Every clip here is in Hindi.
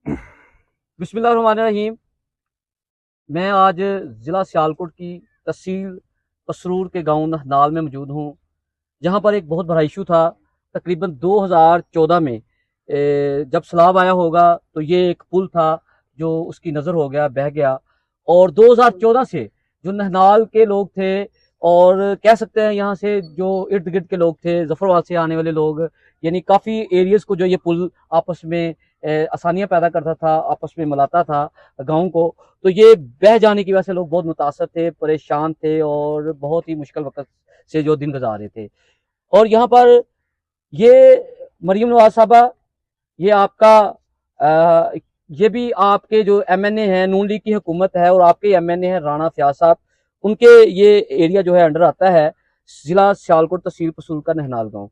बिस्मिल्लाहिर्रहमानिर्रहीम। मैं आज ज़िला सियालकोट की तहसील पसरूर के गांव नहनाल में मौजूद हूं, जहां पर एक बहुत बड़ा इशू था। तकरीबन 2014 में जब सैलाब आया होगा तो ये एक पुल था जो उसकी नज़र हो गया, बह गया। और 2014 से जो नहनाल के लोग थे और कह सकते हैं यहाँ से जो इर्द गिर्द के लोग थे, जफरवाल से आने वाले लोग, यानी काफ़ी एरियाज़ को जो ये पुल आपस में आसानियाँ पैदा करता था, आपस में मिलाता था गाँव को। तो ये बह जाने की वजह से लोग बहुत मुतासर थे, परेशान थे और बहुत ही मुश्किल वक्त से जो दिन गुजार रहे थे। और यहाँ पर ये मरियम नवाज साहबा, ये आपका ये भी आपके जो एमएनए हैं, नून लीग की हुकूमत है और आपके एमएनए हैं राणा फयाज साहब, उनके ये एरिया जो है अंडर आता है जिला सियालकोट तहसील पसूल का नहनाल गाँव।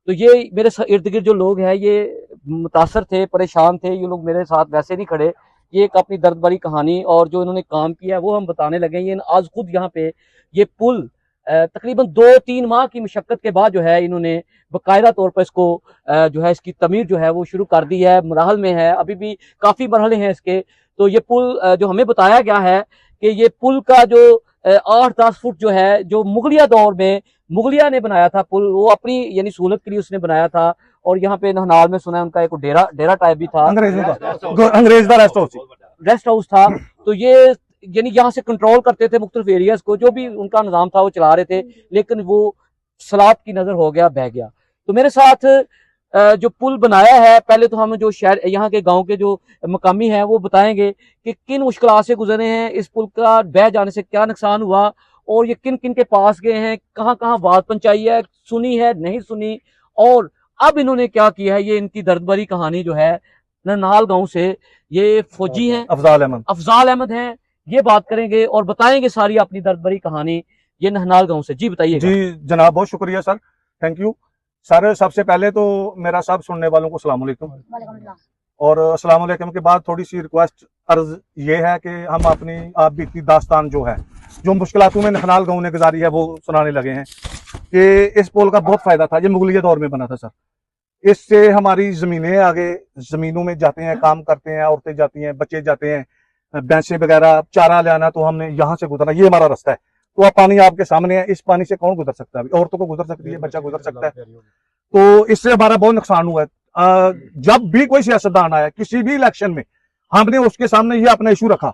तो ये मेरे इर्द गिर्द जो लोग हैं ये मुतासर थे, परेशान थे। ये लोग मेरे साथ वैसे नहीं खड़े। ये एक अपनी दर्द भरी कहानी और जो इन्होंने काम किया है वो हम बताने लगे। ये आज खुद यहाँ पे ये पुल तकरीबन 2-3 माह की मशक्कत के बाद जो है इन्होंने बाकायदा तौर पर इसको जो है इसकी तमीर जो है वो शुरू कर दी है, मराहल में है, अभी भी काफ़ी मरहले हैं इसके। तो ये पुल जो हमें बताया गया है कि ये पुल का जो 8-10 फुट जो है, जो मुगलिया दौर में मुगलिया ने बनाया था पुल, वो अपनी यानी सहूलत के लिए उसने बनाया था। और यहाँ पे नहनाल में सुना है उनका एक डेरा टाइप भी था, अंग्रेज का रेस्ट हाउस था। तो ये यानी यहाँ से कंट्रोल करते थे मुख्तलिफ एरियाज को, जो भी उनका निज़ाम था वो चला रहे थे। लेकिन वो सलाब की नजर हो गया, बह गया। तो मेरे साथ जो पुल बनाया है, पहले तो हम जो शहर यहाँ के गांव के जो मकामी हैं वो बताएंगे कि किन मुश्किलात से गुजरे हैं, इस पुल का बह जाने से क्या नुकसान हुआ और ये किन किन के पास गए हैं, कहाँ कहाँ आवाज पहुंचाई है, सुनी है, नहीं सुनी, और अब इन्होंने क्या किया है। ये इनकी दर्द भरी कहानी जो है नहनाल गांव से, ये फौजी हैं अफजाल अहमद हैं, ये बात करेंगे और बताएंगे सारी अपनी दर्द भरी कहानी ये नहनाल गांव से। जी बताइए। जी जनाब, बहुत शुक्रिया सर, थैंक यू सर। सबसे पहले तो मेरा सब सुनने वालों को अस्सलाम वालेकुम, और अस्सलाम वालेकुम के बाद थोड़ी सी रिक्वेस्ट अर्ज ये है कि हम अपनी आप बीती दास्तान जो है, जो मुश्किलातों में नहनाल गांव ने गुजारी है, वो सुनाने लगे हैं। कि इस पुल का बहुत फायदा था, ये मुगलिया दौर में बना था सर। इससे हमारी जमीनें आगे, जमीनों में जाते हैं, काम करते हैं, औरतें जाती हैं, बच्चे जाते हैं, भैंसे वगैरह चारा लाना, तो हमने यहाँ से गुजरना, ये हमारा रास्ता है। तो अब पानी आपके सामने है, इस पानी से कौन गुजर सकता है? औरतों को गुजर सकती है, बच्चा गुजर सकता है। तो इससे हमारा बहुत नुकसान हुआ है। जब भी कोई सियासतदान आया किसी भी इलेक्शन में, हमने उसके सामने ये अपना इशू रखा,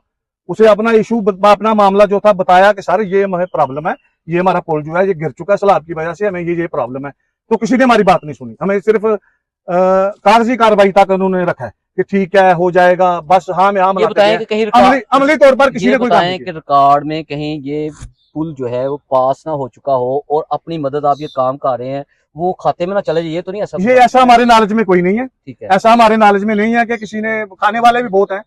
उसे अपना इशू, अपना मामला जो था बताया कि सर ये हमें प्रॉब्लम है, ये हमारा पुल जो है ये गिर चुका है, सैलाब की वजह से हमें ये प्रॉब्लम है। तो किसी ने हमारी बात नहीं सुनी, हमें सिर्फ कागजी कार्रवाई तक उन्होंने रखा है कि ठीक है हो जाएगा, बस हाँ में हाँ अमली तौर पर किसी ने कोई रिकॉर्ड में कहीं ये पुल जो है वो पास ना हो चुका हो और अपनी मदद आप ये काम कर रहे हैं वो खाते में ना चले जाए, तो नहीं ऐसा? ये ऐसा हमारे नॉलेज में कोई नहीं है, ठीक है, ऐसा हमारे नॉलेज में नहीं है कि किसी ने, खाने वाले भी बहुत हैं,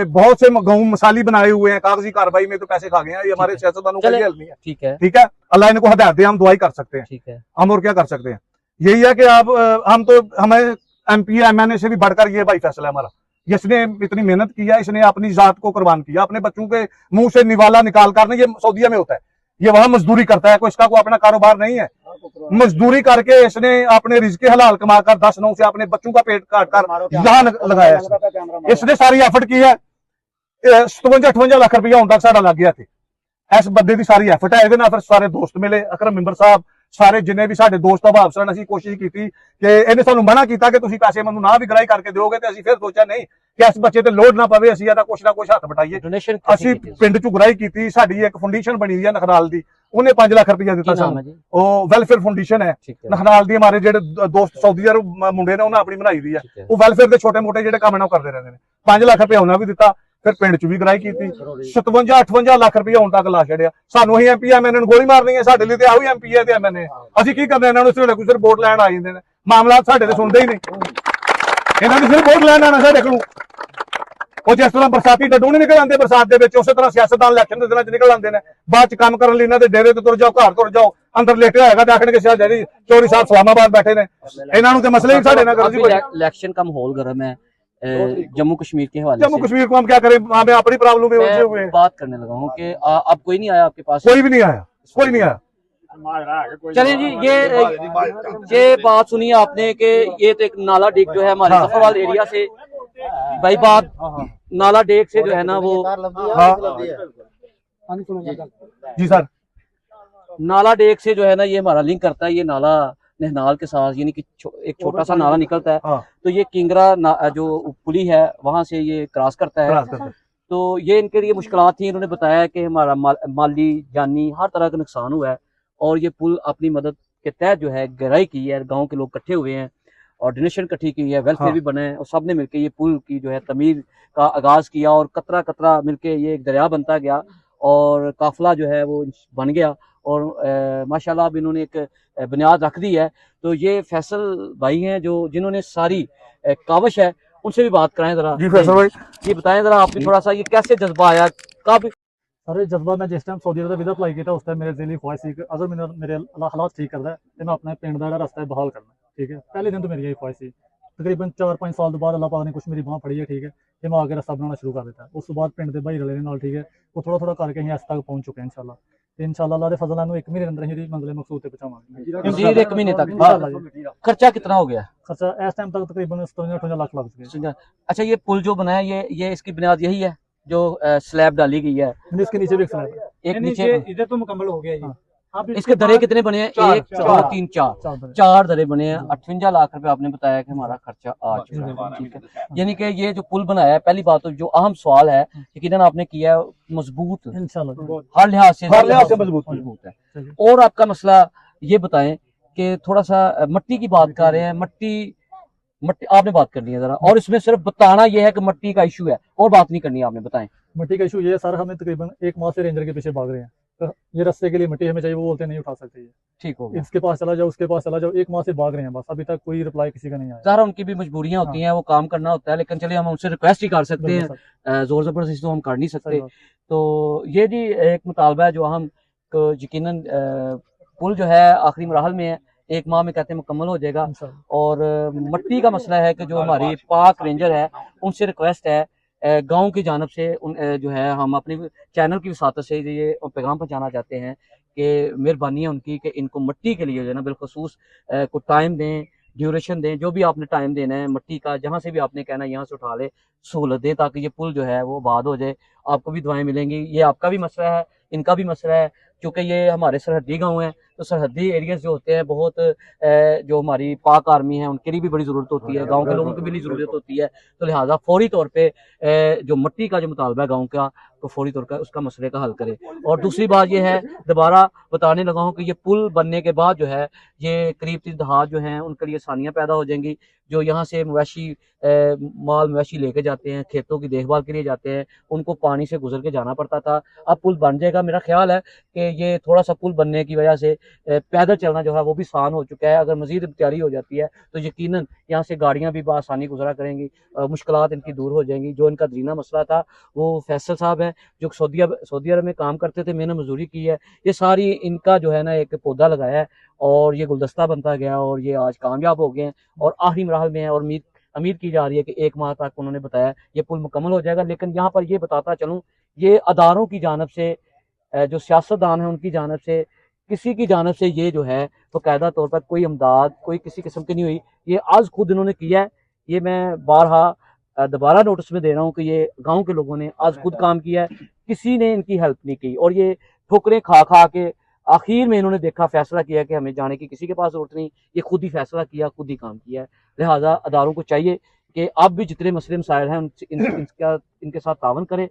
बहुत से गेहूं मसाली बनाए हुए हैं, कागजी कार्रवाई में तो पैसे खा गए हैं। ये हमारे सियासतदानों का हल नहीं है, ठीक है, ठीक है। अल्लाह इनको हदायत दे, हम दुआई कर सकते हैं, ठीक है, हम और क्या कर सकते हैं। यही है कि आप हम तो, हमें एमपी एमएनए से भी बढ़कर ये भाई फैसला है हमारा। इसने इतनी मेहनत किया, इसने अपनी जात को कुर्बान किया, अपने बच्चों के मुंह से निवाला निकाल कर, ये सऊदीया में होता है, ये वहां मजदूरी करता है, कोई इसका कोई अपना कारोबार नहीं है। मजदूरी करके इसने अपने रिज़्क़े हलाल कमाकर 10-9 से अपने बच्चों का पेट काट कर यहाँ लगाया। इसने सारी एफर्ट की है। 57-58 लाख रुपया हों तक साढ़ा लग गया थे। इस बंदे की सारी एफर्ट है। ये फिर सारे दोस्त मिले, अकरम मेंबर साहब, सारे जिन्हें भी साडे दोस्त अभाव सन, असीं कोशिश की कि इन्हें सानू मना किया कि तुसीं पैसे मैनूं ना भी गराही करके दोगे, तो असीं फिर सोचा नहीं कि इस बच्चे ते लोड ना पवे, असीं इहदा कुछ ना कुछ हत्थ बटाइए। असीं पिंड चों गराही की, साडी एक फाउंडेशन बनी हुई है नखनाल दी, उन्हें 5 लाख रुपया दिता सानूं, वो वेलफेयर फाउंडेशन है नखनाल दी। हमारे जेडे दोस्त सऊदी अरब मुंडे ने उन्हें अपनी बनाई दी है, वो वेलफेयर के छोटे मोटे जेडे काम करते रहते हैं। 5 लाख रुपया उन्हें भी दिता, फिर पिंड च भी गराही की, 57-58 लाख रुपया हों तक ला छड़िया। सानू ही एमपी एमएनए गोली मारनी है, साडे लिए आही एमपी है एमएनए, असीं की करना, इन्होंने सिर्फ वोट लैन आ जाते हैं, मामला साडे सुनते ही नहीं, इन्होंने सिर्फ वोट लैन आना साडे कोलों। और जिस तरह बरसाती डड्डू नहीं निकल आते बरसात के, उस तरह सियासतदान इलेक्शन के दिनों च निकल आते हैं, बाद काम करने इन्हों के डेरे तुर जाओ, घर तुर जाओ, अंदर लेटे होगा तो आखिर के चौधरी साहब इस्लामाबाद बैठे ने, इन्होंने तो मसले ही साडे नाल करो। इलेक्शन का माहौल गर्म है जम्मू कश्मीर के हवाले, जम्मू कश्मीर को हम क्या करें, हमें अपनी प्रॉब्लम में उलझे हुए हैं। बात करने लगा हूँ कि अब कोई नहीं आया आपके पास? कोई भी नहीं आया, कोई नहीं आया। चलिए जी, ये बात सुनिए आपने कि ये तो एक नाला डिग जो है हमारे जफरवाल एरिया से भाई बात नाला डेक से जो है ना वो जी सर, नाला डेक से जो है ना ये हमारा लिंक करता है, ये नाला नहनाल के साथ, यानी कि एक छोटा सा नाला निकलता है। तो ये किंगरा जो पुली है वहां से ये क्रॉस करता है। तो ये इनके लिए मुश्किलात थी। इन्होंने बताया कि हमारा माली जानी हर तरह का नुकसान हुआ है और ये पुल अपनी मदद के तहत जो है गहराई की है, गांव के लोग इकट्ठे हुए हैं और डोनेशन इकट्ठी की है, वेलफेयर भी बना है और सबने मिलकर ये पुल की जो है तमीर का आगाज किया और कतरा कतरा मिलके ये एक दरिया बनता गया और काफिला जो है वो बन गया और माशाल्लाह अब इन्होंने एक बुनियाद रख दी है। तो ये फैसल भाई हैं जो जिन्होंने सारी कावश है, उनसे भी बात कराएं जरा। जी फैसल भाई, ये बताएं जरा आपने थोड़ा सा ये कैसे जज्बा आया, कब? अरे जज्बा मैं जिस टाइम सऊदी अरब वीज़ा अप्लाई किया उस टाइम मेरे दिल की ख्वाहिश थी कि अगर मेरे अल्लाह हालात ठीक करता है तो मैं अपने पिंड का रास्ता बहाल करना, ठीक है। पहले दिन तो मेरी यही ख्वाहिश थी। तकरीबन 4-5 साल बाद अल्लाह पाक ने कुछ मेरी बांह फड़ी है, ठीक है, कि मैं आगे रास्ता बनाना शुरू कर देता है। उस बाद पिंड के भाई रले नाल, ठीक है, वो थोड़ा थोड़ा करके अं तक पहुँच चुके हैं इंशाल्लाह। तो इंशाल्लाह अल्लाह के फजल नाल 1 महीने के अंदर ही मंजिल मकसूद तक पहुंचावांगे। 1 महीने तक खर्चा कितना हो गया? खर्चा इस टाइम तक तकरीबन 57-58 लाख लग चुके हैं। अच्छा, ये पुल जो बनाया ये इसकी बुनियाद यही है जो स्लैब डाली गई है? इसके नीचे भी एक स्लैब है, एक नीचे इधर तो मुकम्मल हो गया ये। इसके दरे कितने बने हैं? 1 2 3 4 दरे बने हैं। 58 लाख रुपए आपने बताया कि हमारा खर्चा आ चुका है, ठीक है। यानी कि ये जो पुल बनाया है, पहली बात तो जो अहम सवाल है यकीनन आपने किया है, मजबूत इंशाल्लाह हर लिहाज से मजबूत है। और आपका मसला ये बताएं कि थोड़ा सा मट्टी की बात कर रहे हैं, मट्टी आपने बात करनी है जरा, और इसमें सिर्फ बताना यह है कि मट्टी का इशू है और बात नहीं करनी है, आपने बताएं। मट्टी का इशू ये है सर, हमें तकरीबन 1 माह से रेंजर के पीछे भाग रहे हैं। तो ये रास्ते के लिए मिट्टी हमें चाहिए, वो बोलते नहीं उठा सकते। ये ठीक हो गया, इसके पास चला जाओ, उसके पास चला जाओ, 1 माह से भाग रहे हैं, बस अभी तक कोई रिप्लाई किसी का नहीं आया। ज़ाहिर उनकी भी मजबूरियां होती हैं, वो काम करना होता है, लेकिन चलिए हम उनसे रिक्वेस्ट ही कर सकते हैं, जोर जबरदस्ती तो हम कर नहीं सकते। तो ये जी एक मुतालबा है जो हम यकीनन पुल जो है आखिरी मरहल में है, 1 माह में कहते हैं मुकम्मल हो जाएगा। और मट्टी का मसला है कि जो हमारी पाक रेंजर है उनसे रिक्वेस्ट है, गांव की जानब से जो है हम अपनी चैनल की वसात से ये पैगाम पहुंचाना चाहते हैं कि मेहरबानी है उनकी कि इनको मट्टी के लिए जो है ना बिलखसूस को टाइम दें, ड्यूरेशन दें, जो भी आपने टाइम देना है मट्टी का, जहाँ से भी आपने कहना है यहाँ से उठा ले, सहूलत दें ताकि ये पुल जो है वो आबाद हो जाए। आपको भी दुआएं मिलेंगी। ये आपका भी मसला है, इनका भी मसला है, क्योंकि ये हमारे सरहदी गाँव हैं। तो सरहदी एरियाज जो होते हैं बहुत जो हमारी पाक आर्मी है उनके लिए भी बड़ी ज़रूरत होती है, गांव के लोगों की भी ज़रूरत होती है। तो लिहाजा फौरी तौर पे जो मट्टी का जो मुतालबा है गांव का, तो फौरी तौर पर उसका मसले का हल करे। और दूसरी बात ये है, दोबारा बताने लगा हूँ कि ये पुल बनने के बाद जो है ये करीब 3 दहात जो हैं उनके लिए आसानियाँ पैदा हो जाएंगी। जो यहाँ से मवेशी माल मवेशी लेके जाते हैं, खेतों की देखभाल के लिए जाते हैं, उनको पानी से गुजर के जाना पड़ता था। अब पुल बन जाएगा। मेरा ख्याल है कि ये थोड़ा सा पुल बनने की वजह से पैदल चलना जो है वो भी आसान हो चुका है। अगर मजीद तैयारी हो जाती है तो यकीनन यहाँ से गाड़ियाँ भी बआसानी गुजरा करेंगी, मुश्किलात इनकी दूर हो जाएंगी। जो इनका दरीना मसला था वो फैसल साहब हैं जो सऊदी अरब में काम करते थे, मैंने मजदूरी की है। ये सारी इनका जो है ना एक पौधा लगाया है और ये गुलदस्ता बनता गया और ये आज कामयाब हो गए हैं और आखिरी मरहल में है। और उम्मीद की जा रही है कि 1 माह तक उन्होंने बताया ये पुल मुकम्मल हो जाएगा। लेकिन यहाँ पर ये बताता चलूँ, ये अदारों की जानब से, जो सियासतदान है उनकी जानब से, किसी की जानब से ये जो है तो कायदा तौर पर कोई इमदाद कोई किसी किस्म की नहीं हुई। ये आज खुद इन्होंने किया है। ये मैं बारहा दोबारा नोटिस में दे रहा हूँ कि ये गाँव के लोगों ने आज खुद काम किया है, किसी ने इनकी हेल्प नहीं की। और ये ठोकरें खा खा के आखिर में इन्होंने देखा, फैसला किया कि हमें जाने की किसी के पास जरूरत नहीं, ये खुद ही फैसला किया, खुद ही काम किया है। लिहाजा अदारों को चाहिए कि अब भी जितने मसले मसाइल हैं इनके साथ तावन करें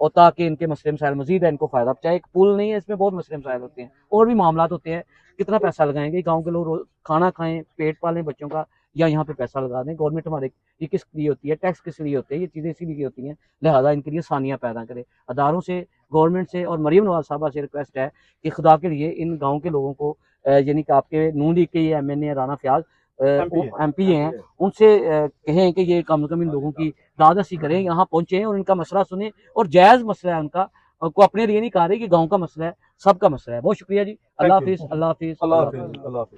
और ताकि इनके मसले मसाइल मजीद है इनको फ़ायदा पहुँचाए। एक पुल नहीं है, इसमें बहुत मसले मसाइल होते हैं और भी मामला होते हैं। कितना पैसा लगाएंगे गाँव के लोग, खाना खाएं, पेट पालें बच्चों का, या यहाँ पे पैसा लगा दें। गवर्नमेंट हमारे ये किस लिए होती है, टैक्स किस लिए होते हैं, ये चीज़ें इसीलिए होती हैं। लिहाजा इनके लिए आसानियाँ पैदा करें। अदारों से, गवर्नमेंट से और मरीम नवाज साहबा से रिक्वेस्ट है कि खुदा के लिए इन गाँव के लोगों को, यानी कि आपके नून लीग के ये MNA राना फयाज MP हैं, उनसे कहें कि ये कम से कम इन लोगों की दादसी करें, यहाँ पहुँचें और इनका मसला सुने। और जायज़ मसला है उनका, को अपने लिए नहीं कह रहे कि गाँव का मसला है, सबका मसला है। बहुत शुक्रिया जी। अल्लाह हाफिज़, अल्लाह हाफिज़, अल्लाह हाफिज़।